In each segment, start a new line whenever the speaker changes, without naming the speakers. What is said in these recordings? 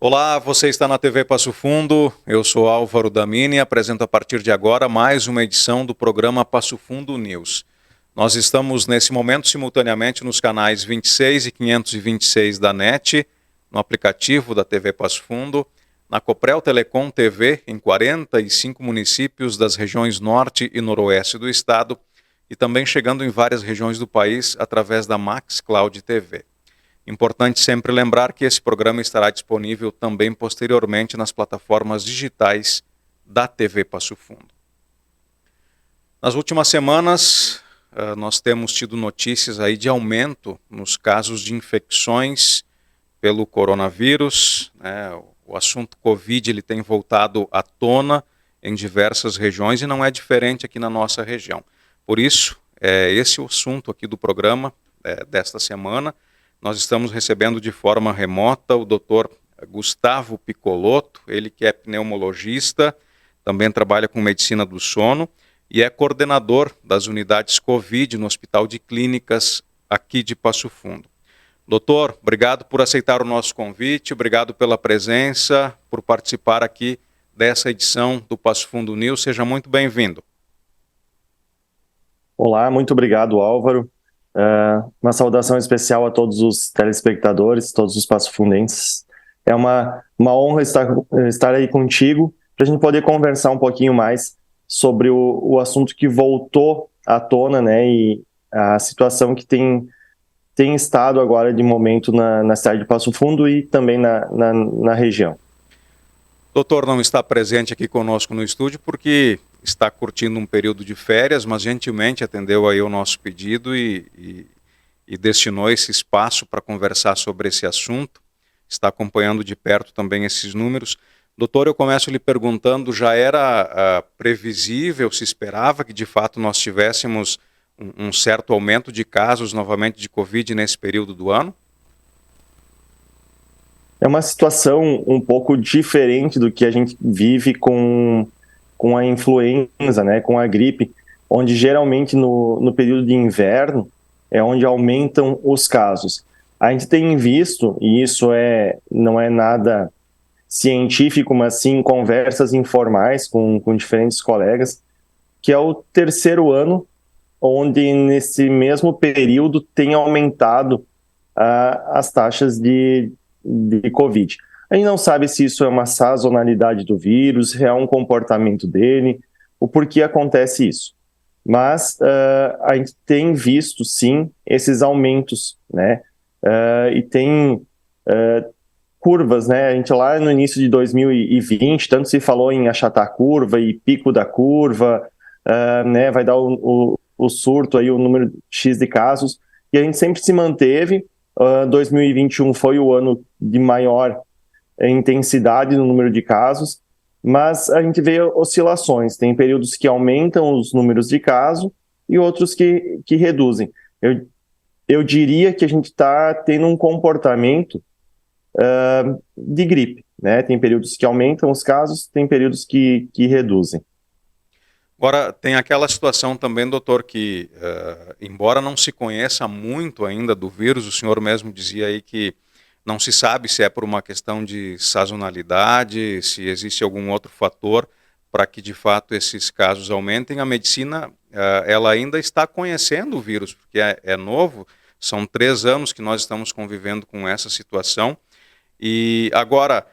Olá, você está na TV Passo Fundo, eu sou Álvaro Damini e apresento a partir de agora mais uma edição do programa Passo Fundo News. Nós estamos nesse momento simultaneamente nos canais 26 e 526 da NET, no aplicativo da TV Passo Fundo, na Coprel Telecom TV em 45 municípios das regiões norte e noroeste do estado e também chegando em várias regiões do país através da Max Cloud TV. Importante sempre lembrar que esse programa estará disponível também posteriormente nas plataformas digitais da TV Passo Fundo. Nas últimas semanas, nós temos tido notícias aí de aumento nos casos de infecções pelo coronavírus. O assunto Covid ele tem voltado à tona em diversas regiões e não é diferente aqui na nossa região. Por isso, esse é o assunto aqui do programa desta semana. Nós estamos recebendo de forma remota o Dr. Gustavo Piccolotto, ele que é pneumologista, também trabalha com medicina do sono e é coordenador das unidades Covid no Hospital de Clínicas aqui de Passo Fundo. Doutor, obrigado por aceitar o nosso convite, obrigado pela presença, por participar aqui dessa edição do Passo Fundo News. Seja muito bem-vindo.
Olá, muito obrigado, Álvaro. Uma saudação especial a todos os telespectadores, todos os passofundenses. É uma honra estar aí contigo para a gente poder conversar um pouquinho mais sobre o assunto que voltou à tona, né, e a situação que tem estado agora de momento na cidade de Passo Fundo e também na região.
Doutor não está presente aqui conosco no estúdio porque está curtindo um período de férias, mas gentilmente atendeu aí o nosso pedido e destinou esse espaço para conversar sobre esse assunto. Está acompanhando de perto também esses números. Doutor, eu começo lhe perguntando, já era previsível, se esperava que de fato nós tivéssemos um certo aumento de casos novamente de Covid nesse período do ano?
É uma situação um pouco diferente do que a gente vive com a influenza, né, com a gripe, onde geralmente no período de inverno é onde aumentam os casos. A gente tem visto, e isso não é nada científico, mas sim conversas informais com diferentes colegas, que é o terceiro ano onde nesse mesmo período tem aumentado as taxas de Covid. A gente não sabe se isso é uma sazonalidade do vírus, se é um comportamento dele, o porquê acontece isso. Mas a gente tem visto, sim, esses aumentos, né? E tem curvas, né? A gente lá no início de 2020, tanto se falou em achatar a curva e pico da curva, né? Vai dar o surto aí, o número X de casos, e a gente sempre se manteve. 2021 foi o ano de maior intensidade no número de casos, mas a gente vê oscilações. Tem períodos que aumentam os números de casos e outros que reduzem. Eu diria que a gente está tendo um comportamento de gripe, né? Tem períodos que aumentam os casos, tem períodos que reduzem.
Agora, tem aquela situação também, doutor, que embora não se conheça muito ainda do vírus, o senhor mesmo dizia aí que não se sabe se é por uma questão de sazonalidade, se existe algum outro fator para que de fato esses casos aumentem. A medicina, ela ainda está conhecendo o vírus, porque é novo, são 3 anos que nós estamos convivendo com essa situação. E agora,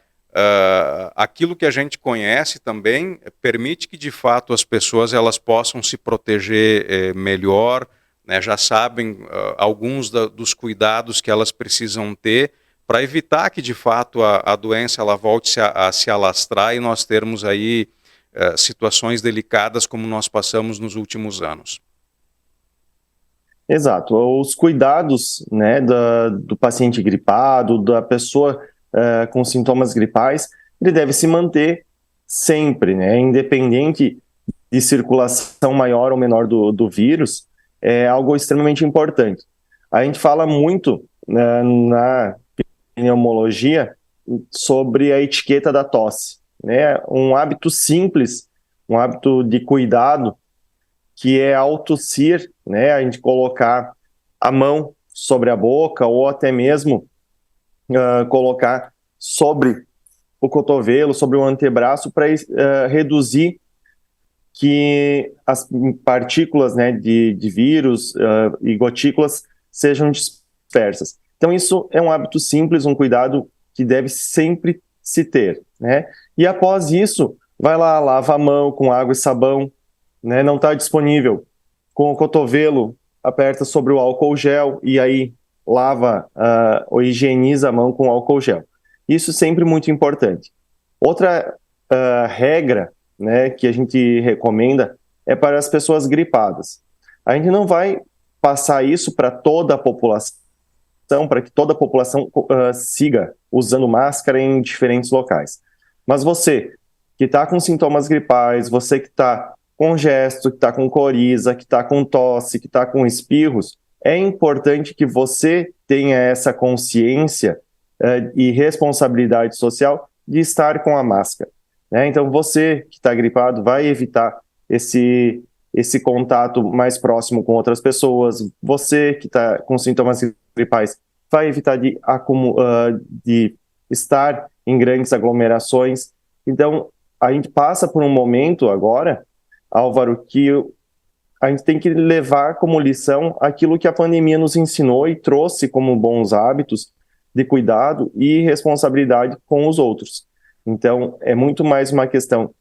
aquilo que a gente conhece também permite que de fato as pessoas elas possam se proteger melhor, né, já sabem alguns dos cuidados que elas precisam ter para evitar que de fato a doença ela volte a se alastrar e nós termos aí situações delicadas como nós passamos nos últimos anos.
Exato, os cuidados, né, do paciente gripado, da pessoa com sintomas gripais, ele deve se manter sempre, né, independente de circulação maior ou menor do vírus, é algo extremamente importante. A gente fala muito na pneumologia sobre a etiqueta da tosse, né, um hábito simples, um hábito de cuidado, que é ao tossir, né, a gente colocar a mão sobre a boca ou até mesmo colocar sobre o cotovelo, sobre o antebraço, para reduzir que as partículas, né, de vírus e gotículas sejam dispersas. Então, isso é um hábito simples, um cuidado que deve sempre se ter, né? E após isso, vai lá, lava a mão com água e sabão, né? Não está disponível, com o cotovelo, aperta sobre o álcool gel e aí lava ou higieniza a mão com álcool gel. Isso sempre muito importante. Outra regra, né, que a gente recomenda é para as pessoas gripadas. A gente não vai passar isso para toda a população, para que toda a população siga usando máscara em diferentes locais. Mas você que está com sintomas gripais, você que está com gesto, que está com coriza, que está com tosse, que está com espirros, é importante que você tenha essa consciência e responsabilidade social de estar com a máscara, né? Então, você que está gripado vai evitar esse contato mais próximo com outras pessoas. Você que está com sintomas gripais vai evitar de estar em grandes aglomerações. Então, a gente passa por um momento agora, Álvaro, que a gente tem que levar como lição aquilo que a pandemia nos ensinou e trouxe como bons hábitos de cuidado e responsabilidade com os outros. Então, é muito mais uma questão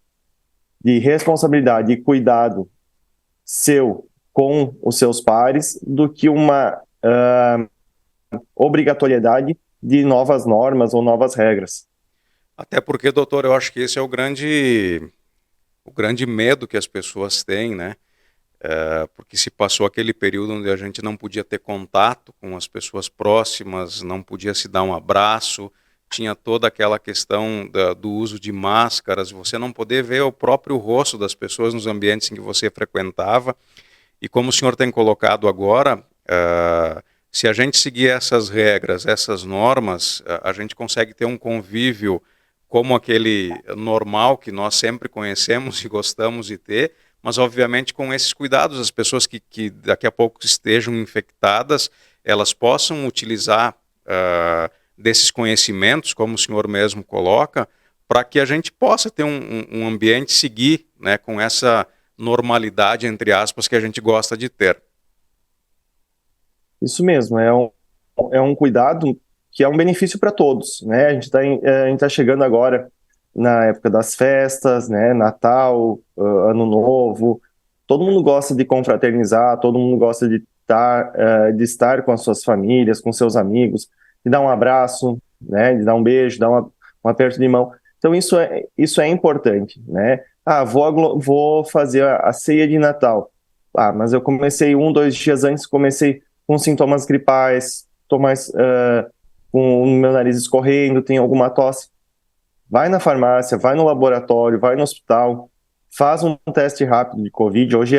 de responsabilidade e cuidado seu com os seus pares do que uma obrigatoriedade de novas normas ou novas regras.
Até porque, doutor, eu acho que esse é o grande medo que as pessoas têm, né? Porque se passou aquele período onde a gente não podia ter contato com as pessoas próximas, não podia se dar um abraço, tinha toda aquela questão do uso de máscaras, você não poder ver o próprio rosto das pessoas nos ambientes em que você frequentava. E como o senhor tem colocado agora, se a gente seguir essas regras, essas normas, a gente consegue ter um convívio como aquele normal que nós sempre conhecemos e gostamos de ter, mas obviamente com esses cuidados, as pessoas que daqui a pouco estejam infectadas, elas possam utilizar desses conhecimentos, como o senhor mesmo coloca, para que a gente possa ter um ambiente, seguir, né, com essa normalidade, entre aspas, que a gente gosta de ter.
Isso mesmo, é um cuidado que é um benefício para todos, né? A gente tá chegando agora na época das festas, né? Natal, Ano Novo, todo mundo gosta de confraternizar, todo mundo gosta de estar com as suas famílias, com seus amigos, de dar um abraço, né? De dar um beijo, dar um aperto de mão. Então isso é importante, né? Vou fazer a ceia de Natal. Mas eu comecei 2 dias antes, comecei com sintomas gripais, estou mais com o meu nariz escorrendo, tenho alguma tosse. Vai na farmácia, vai no laboratório, vai no hospital, faz um teste rápido de Covid. Hoje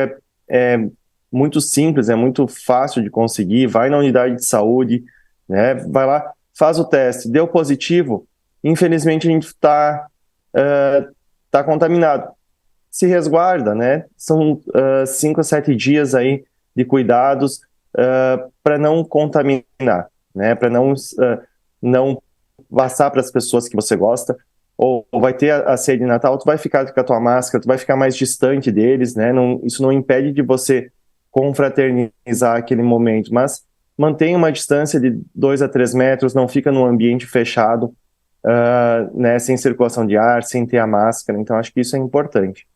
é muito simples, é muito fácil de conseguir. Vai na unidade de saúde, né? Vai lá, faz o teste, deu positivo. Infelizmente a gente está contaminado. Se resguarda, né? São 5 a 7 dias aí de cuidados para não contaminar, né? Para não passar para as pessoas que você gosta. Ou vai ter a ceia de Natal, tu vai ficar com a tua máscara, tu vai ficar mais distante deles, né? Isso não impede de você confraternizar aquele momento, mas mantenha uma distância de 2 a 3 metros, não fica num ambiente fechado, né? Sem circulação de ar, sem ter a máscara. Então, acho que isso é importante.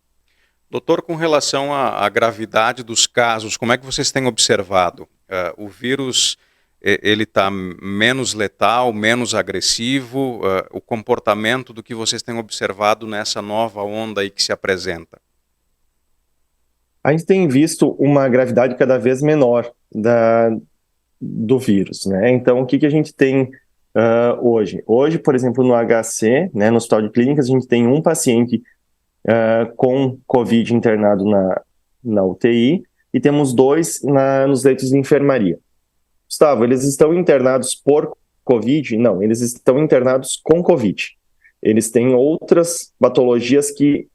Doutor, com relação à gravidade dos casos, como é que vocês têm observado? O vírus, ele está menos letal, menos agressivo? O comportamento do que vocês têm observado nessa nova onda aí que se apresenta?
A gente tem visto uma gravidade cada vez menor do vírus, né? Então, o que a gente tem hoje? Hoje, por exemplo, no HC, né, no Hospital de Clínicas, a gente tem um paciente com Covid internado na UTI e temos 2 nos leitos de enfermaria. Gustavo, eles estão internados por Covid? Não, eles estão internados com Covid. Eles têm outras patologias que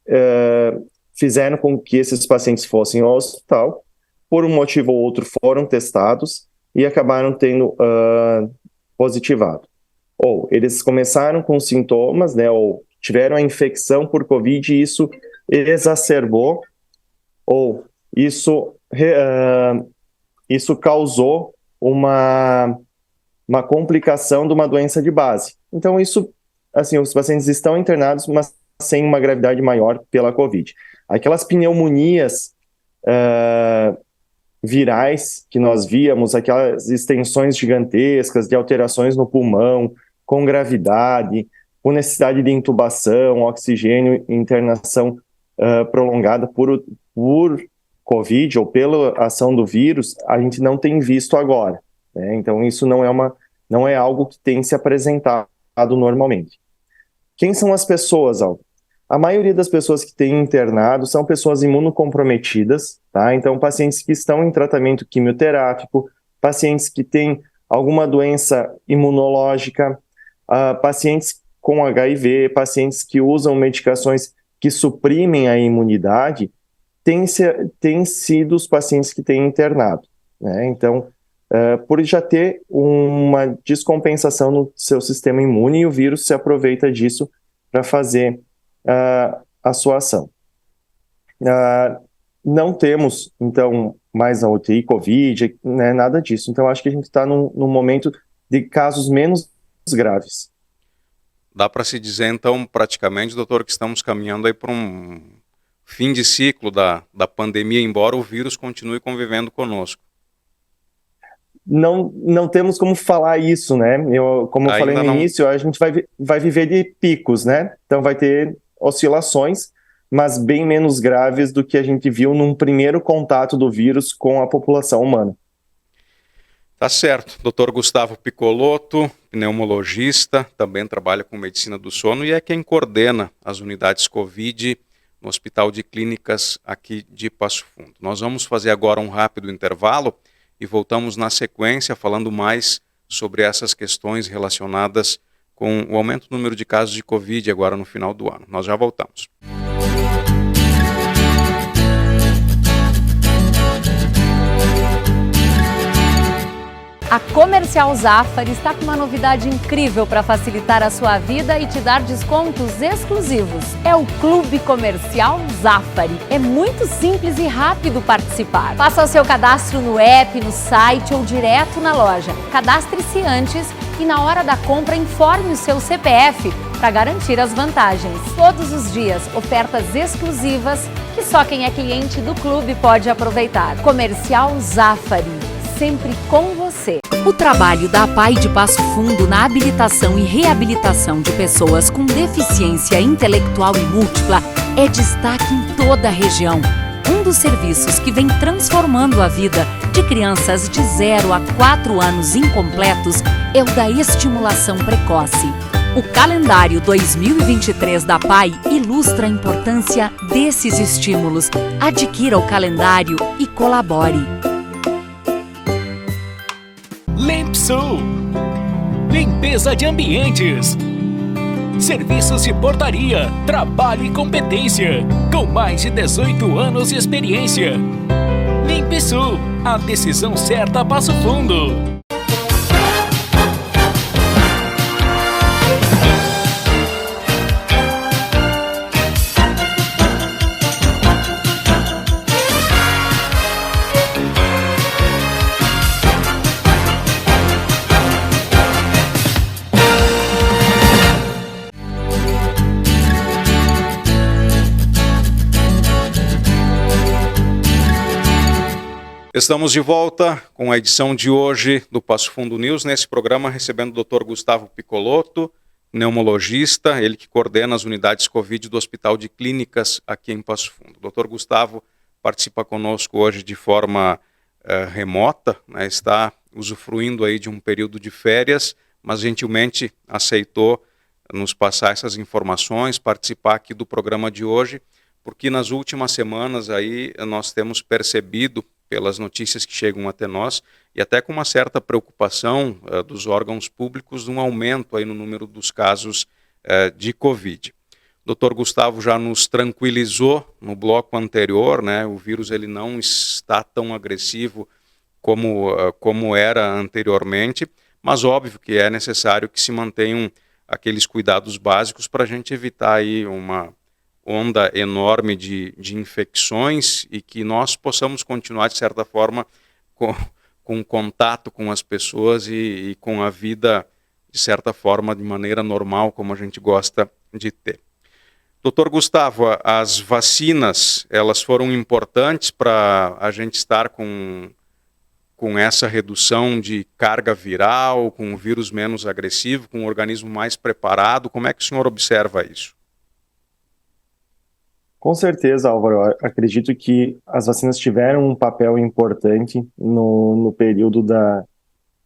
fizeram com que esses pacientes fossem ao hospital, por um motivo ou outro foram testados e acabaram tendo positivado. Ou eles começaram com sintomas, né, ou tiveram a infecção por Covid e isso exacerbou, ou isso causou uma complicação de uma doença de base. Então, isso, assim, os pacientes estão internados, mas sem uma gravidade maior pela Covid. Aquelas pneumonias virais que nós víamos, aquelas extensões gigantescas de alterações no pulmão, com gravidade, com necessidade de intubação, oxigênio, internação prolongada por Covid ou pela ação do vírus, a gente não tem visto agora, né? Então, isso não é algo que tem se apresentado normalmente. Quem são as pessoas, Aldo? A maioria das pessoas que têm internado são pessoas imunocomprometidas, tá? Então, pacientes que estão em tratamento quimioterápico, pacientes que têm alguma doença imunológica, pacientes com HIV, pacientes que usam medicações que suprimem a imunidade, têm sido os pacientes que têm internado, né? Então, por já ter uma descompensação no seu sistema imune, e o vírus se aproveita disso para fazer a sua ação. Não temos, então, mais a UTI Covid, né, nada disso. Então, acho que a gente está num momento de casos menos graves.
Dá para se dizer, então, praticamente, doutor, que estamos caminhando aí para um fim de ciclo da pandemia, embora o vírus continue convivendo conosco.
Não temos como falar isso, né? Como eu falei no início, a gente vai viver de picos, né? Então vai ter oscilações, mas bem menos graves do que a gente viu num primeiro contato do vírus com a população humana.
Tá certo. Dr. Gustavo Piccolotto, pneumologista, também trabalha com medicina do sono e é quem coordena as unidades Covid no Hospital de Clínicas aqui de Passo Fundo. Nós vamos fazer agora um rápido intervalo e voltamos na sequência falando mais sobre essas questões relacionadas com o aumento do número de casos de Covid agora no final do ano. Nós já voltamos.
A Comercial Zafari está com uma novidade incrível para facilitar a sua vida e te dar descontos exclusivos. É o Clube Comercial Zafari. É muito simples e rápido participar. Faça o seu cadastro no app, no site ou direto na loja. Cadastre-se antes e na hora da compra informe o seu CPF para garantir as vantagens. Todos os dias, ofertas exclusivas que só quem é cliente do clube pode aproveitar. Comercial Zafari. Sempre com você. O trabalho da APAI de Passo Fundo na habilitação e reabilitação de pessoas com deficiência intelectual e múltipla é destaque em toda a região. Um dos serviços que vem transformando a vida de crianças de 0 a 4 anos incompletos é o da estimulação precoce. O calendário 2023 da APAI ilustra a importância desses estímulos. Adquira o calendário e colabore.
Limpsul, limpeza de ambientes, serviços de portaria, trabalho e competência, com mais de 18 anos de experiência. Limpsul, a decisão certa a Passo Fundo.
Estamos de volta com a edição de hoje do Passo Fundo News, nesse programa recebendo o Dr. Gustavo Piccolotto, pneumologista, ele que coordena as unidades Covid do Hospital de Clínicas aqui em Passo Fundo. O Dr. Gustavo participa conosco hoje de forma remota, né, está usufruindo aí de um período de férias, mas gentilmente aceitou nos passar essas informações, participar aqui do programa de hoje, porque nas últimas semanas aí nós temos percebido pelas notícias que chegam até nós, e até com uma certa preocupação dos órgãos públicos, um aumento aí no número dos casos de Covid. O Dr. Gustavo já nos tranquilizou no bloco anterior, né? O vírus ele não está tão agressivo como era anteriormente, mas óbvio que é necessário que se mantenham aqueles cuidados básicos para a gente evitar aí uma onda enorme de infecções e que nós possamos continuar, de certa forma, com contato com as pessoas e com a vida, de certa forma, de maneira normal, como a gente gosta de ter. Doutor Gustavo, as vacinas, elas foram importantes para a gente estar com essa redução de carga viral, com um vírus menos agressivo, com um organismo mais preparado. Como é que o senhor observa isso?
Com certeza, Álvaro. Eu acredito que as vacinas tiveram um papel importante no período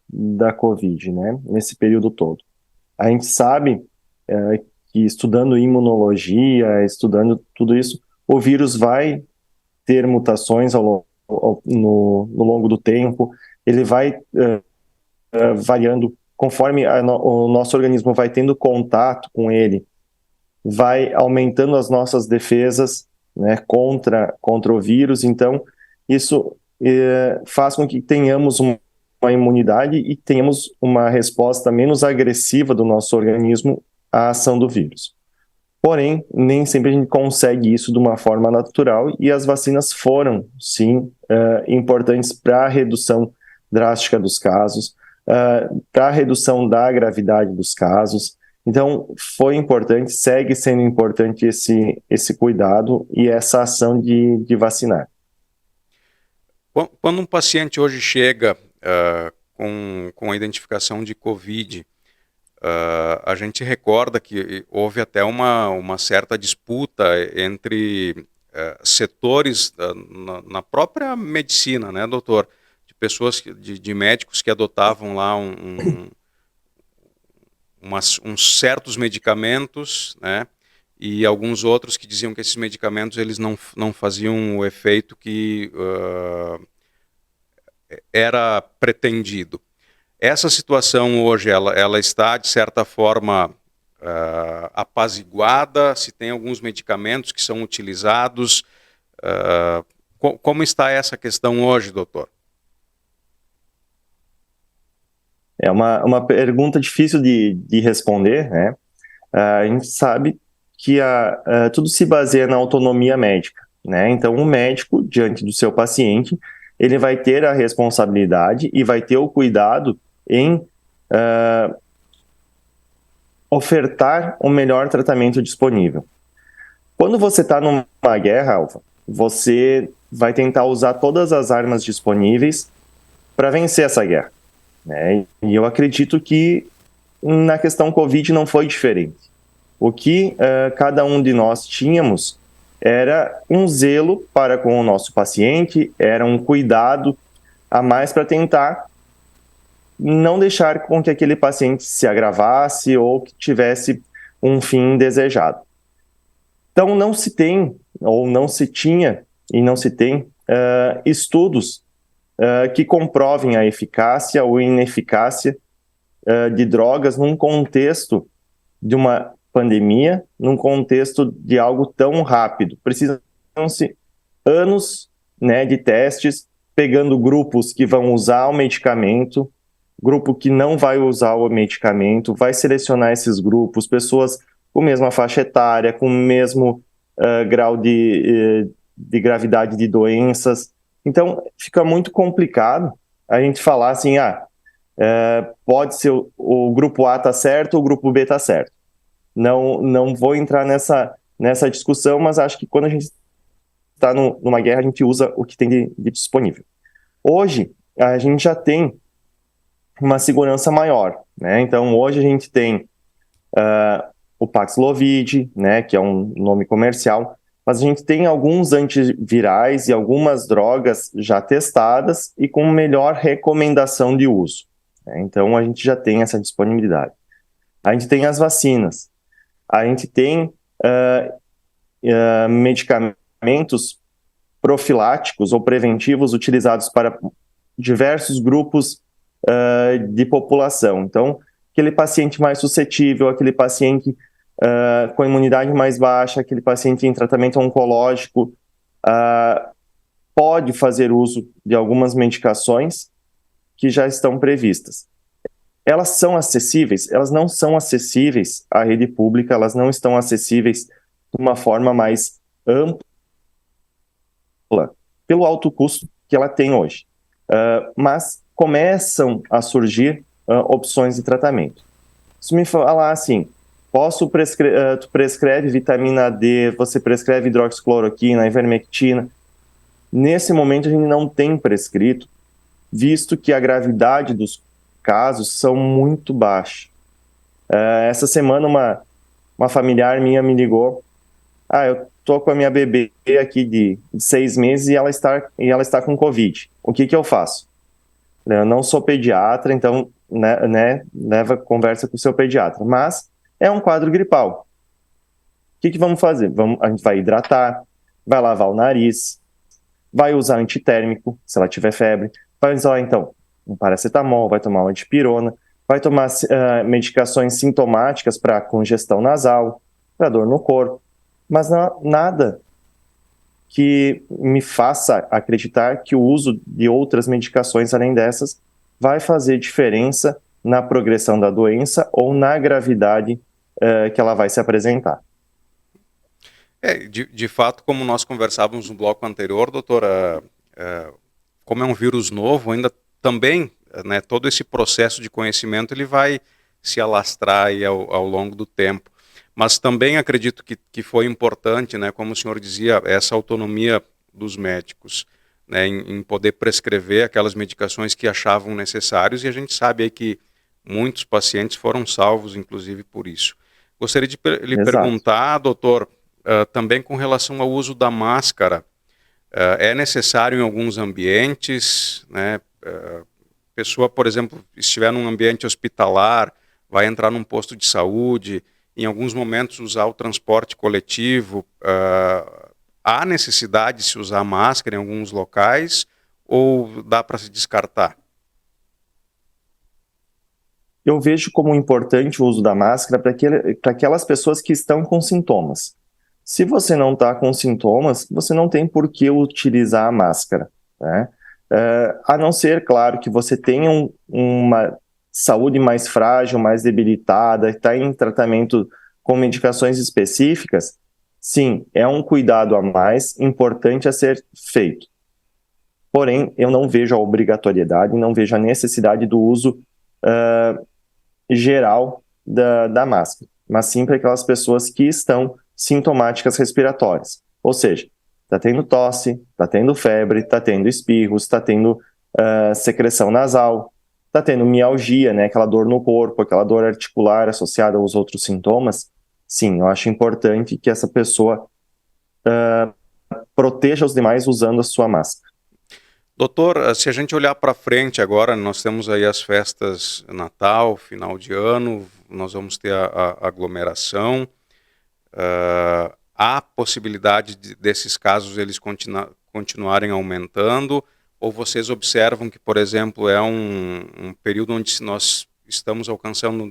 da Covid, né? Nesse período todo. A gente sabe que estudando imunologia, estudando tudo isso, o vírus vai ter mutações no longo do tempo, ele vai variando conforme o nosso organismo vai tendo contato com ele, vai aumentando as nossas defesas, né, contra o vírus. Então, isso faz com que tenhamos uma imunidade e tenhamos uma resposta menos agressiva do nosso organismo à ação do vírus. Porém, nem sempre a gente consegue isso de uma forma natural e as vacinas foram, sim, importantes para a redução drástica dos casos, para a redução da gravidade dos casos. Então, foi importante, segue sendo importante esse cuidado e essa ação de vacinar.
Quando um paciente hoje chega com a identificação de Covid, a gente recorda que houve até uma certa disputa entre setores na própria medicina, né, doutor? De pessoas, de médicos que adotavam lá uns certos medicamentos, né, e alguns outros que diziam que esses medicamentos eles não faziam o efeito que era pretendido. Essa situação hoje, ela está, de certa forma, apaziguada? Se tem alguns medicamentos que são utilizados? Como está essa questão hoje, doutor?
É uma pergunta difícil de responder, né? A gente sabe que tudo se baseia na autonomia médica, né? Então, o médico, diante do seu paciente, ele vai ter a responsabilidade e vai ter o cuidado em ofertar o melhor tratamento disponível. Quando você está numa guerra, Alfa, você vai tentar usar todas as armas disponíveis para vencer essa guerra, né? E eu acredito que na questão Covid não foi diferente. O que cada um de nós tínhamos era um zelo para com o nosso paciente, era um cuidado a mais para tentar não deixar com que aquele paciente se agravasse ou que tivesse um fim desejado. Então, não se tem, ou não se tinha, e não se tem, estudos que comprovem a eficácia ou ineficácia de drogas num contexto de uma pandemia, num contexto de algo tão rápido. Precisam-se anos, né, de testes, pegando grupos que vão usar o medicamento, grupo que não vai usar o medicamento, vai selecionar esses grupos, pessoas com a mesma faixa etária, com o mesmo grau de gravidade de doenças. Então, fica muito complicado a gente falar assim, pode ser o grupo A está certo, o grupo B está certo. Não vou entrar nessa discussão, mas acho que quando a gente está numa guerra, a gente usa o que tem de disponível. Hoje, a gente já tem uma segurança maior, né? Então, hoje a gente tem o Paxlovid, né, que é um nome comercial, mas a gente tem alguns antivirais e algumas drogas já testadas e com melhor recomendação de uso, né? Então, a gente já tem essa disponibilidade. A gente tem as vacinas. A gente tem medicamentos profiláticos ou preventivos utilizados para diversos grupos de população. Então, aquele paciente mais suscetível, aquele paciente com imunidade mais baixa, aquele paciente em tratamento oncológico, pode fazer uso de algumas medicações que já estão previstas. elas são acessíveis? Elas não são acessíveis à rede pública, elas não estão acessíveis de uma forma mais ampla, pelo alto custo que ela tem hoje. Mas começam a surgir opções de tratamento. Se me falar assim, tu prescreve vitamina D, você prescreve hidroxicloroquina, ivermectina. Nesse momento a gente não tem prescrito, visto que a gravidade dos casos são muito baixos. Essa semana uma familiar minha me ligou, eu tô com a minha bebê aqui de 6 meses e ela está com Covid. O que eu faço? Eu não sou pediatra, então conversa com o seu pediatra, mas é um quadro gripal. O que vamos fazer? A gente vai hidratar, vai lavar o nariz, vai usar antitérmico, se ela tiver febre, vai usar, então, um paracetamol, vai tomar uma dipirona, vai tomar medicações sintomáticas para congestão nasal, para dor no corpo, mas nada que me faça acreditar que o uso de outras medicações além dessas vai fazer diferença na progressão da doença ou na gravidade que ela vai se apresentar.
De fato, como nós conversávamos no bloco anterior, doutora, como é um vírus novo, ainda também, né, todo esse processo de conhecimento ele vai se alastrar aí ao longo do tempo. Mas também acredito que foi importante, né, como o senhor dizia, essa autonomia dos médicos, né, em poder prescrever aquelas medicações que achavam necessários, e a gente sabe aí que muitos pacientes foram salvos, inclusive, por isso. Gostaria de lhe perguntar, doutor, também com relação ao uso da máscara. É necessário em alguns ambientes, né? Pessoa, por exemplo, estiver num ambiente hospitalar, vai entrar num posto de saúde, em alguns momentos usar o transporte coletivo, há necessidade de se usar máscara em alguns locais ou dá para se descartar?
Eu vejo como importante o uso da máscara para aquelas pessoas que estão com sintomas. Se você não está com sintomas, você não tem por que utilizar a máscara, né? A não ser, claro, que você tenha uma saúde mais frágil, mais debilitada, está em tratamento com medicações específicas, sim, é um cuidado a mais importante a ser feito. Porém, eu não vejo a obrigatoriedade, não vejo a necessidade do uso geral da máscara, mas sim para aquelas pessoas que estão sintomáticas respiratórias, ou seja, está tendo tosse, está tendo febre, está tendo espirros, está tendo secreção nasal, está tendo mialgia, né, aquela dor no corpo, aquela dor articular associada aos outros sintomas. Sim, eu acho importante que essa pessoa proteja os demais usando a sua máscara.
Doutor, se a gente olhar para frente agora, nós temos aí as festas Natal, final de ano, nós vamos ter a aglomeração. Há possibilidade desses casos eles continuarem aumentando, ou vocês observam que, por exemplo, é um período onde nós estamos alcançando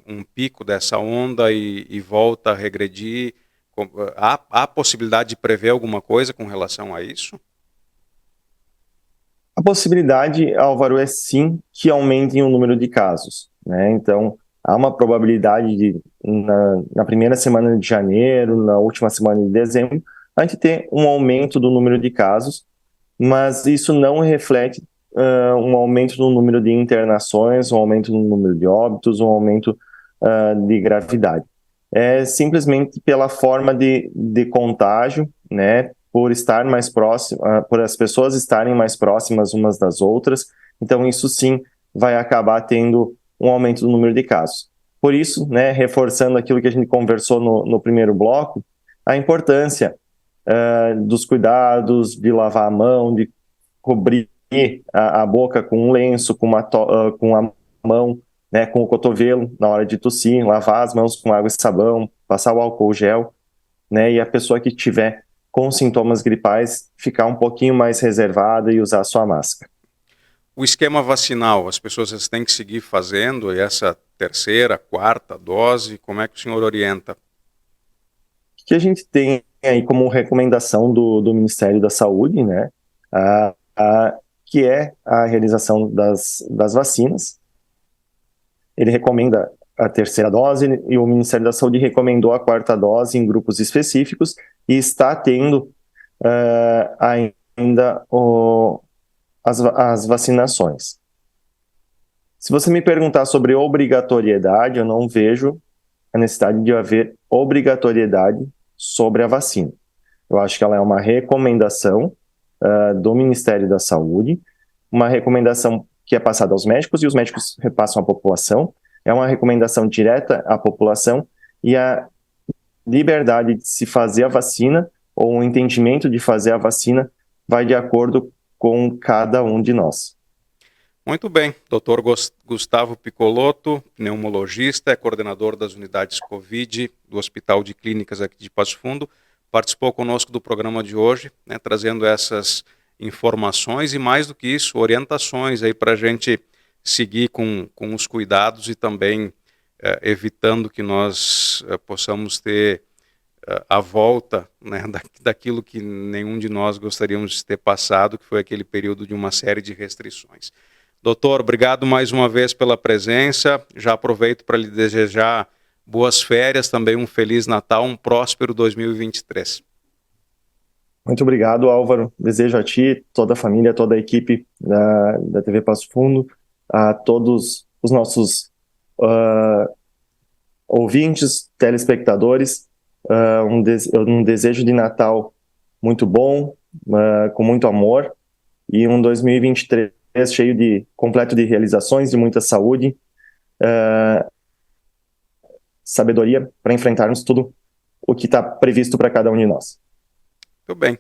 um pico dessa onda e volta a regredir? Há possibilidade de prever alguma coisa com relação a isso?
A possibilidade, Álvaro, é sim que aumentem o número de casos, né? Então, há uma probabilidade de, na primeira semana de janeiro, na última semana de dezembro, a gente ter um aumento do número de casos, mas isso não reflete um aumento no número de internações, um aumento no número de óbitos, um aumento de gravidade. É simplesmente pela forma de contágio, né? Por estar mais próximo, por as pessoas estarem mais próximas umas das outras, então isso sim vai acabar tendo um aumento do número de casos. Por isso, né, reforçando aquilo que a gente conversou no primeiro bloco, a importância dos cuidados, de lavar a mão, de cobrir a boca com um lenço, com a mão, né, com o cotovelo na hora de tossir, lavar as mãos com água e sabão, passar o álcool gel, né, e a pessoa que tiver com sintomas gripais ficar um pouquinho mais reservada e usar a sua máscara.
O esquema vacinal, as pessoas têm que seguir fazendo essa terceira, quarta dose, como é que o senhor orienta?
O que a gente tem aí como recomendação do Ministério da Saúde, né, que é a realização das vacinas. ele recomenda a terceira dose e o Ministério da Saúde recomendou a quarta dose em grupos específicos e está tendo ainda as vacinações. Se você me perguntar sobre obrigatoriedade, eu não vejo a necessidade de haver obrigatoriedade sobre a vacina. Eu acho que ela é uma recomendação do Ministério da Saúde, uma recomendação que é passada aos médicos e os médicos repassam à população. É uma recomendação direta à população e a liberdade de se fazer a vacina ou o entendimento de fazer a vacina vai de acordo com cada um de nós.
Muito bem, Dr. Gustavo Piccolotto, pneumologista, é coordenador das unidades Covid do Hospital de Clínicas aqui de Passo Fundo, participou conosco do programa de hoje, né, trazendo essas informações e, mais do que isso, orientações aí para a gente seguir com os cuidados e também evitando que nós possamos ter a volta, né, daquilo que nenhum de nós gostaríamos de ter passado, que foi aquele período de uma série de restrições. Doutor, obrigado mais uma vez pela presença. Já aproveito para lhe desejar boas férias, também um Feliz Natal, um próspero 2023.
Muito obrigado, Álvaro. Desejo a ti, toda a família, toda a equipe da TV Passo Fundo, a todos os nossos ouvintes, telespectadores, um desejo de Natal muito bom, com muito amor, e um 2023 cheio completo de realizações, de muita saúde, sabedoria para enfrentarmos tudo o que está previsto para cada um de nós.
Muito bem.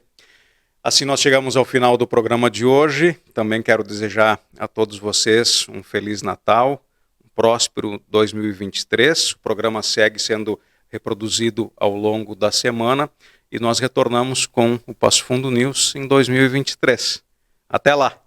Assim nós chegamos ao final do programa de hoje. Também quero desejar a todos vocês um Feliz Natal, um próspero 2023. O programa segue sendo reproduzido ao longo da semana e nós retornamos com o Passo Fundo News em 2023. Até lá!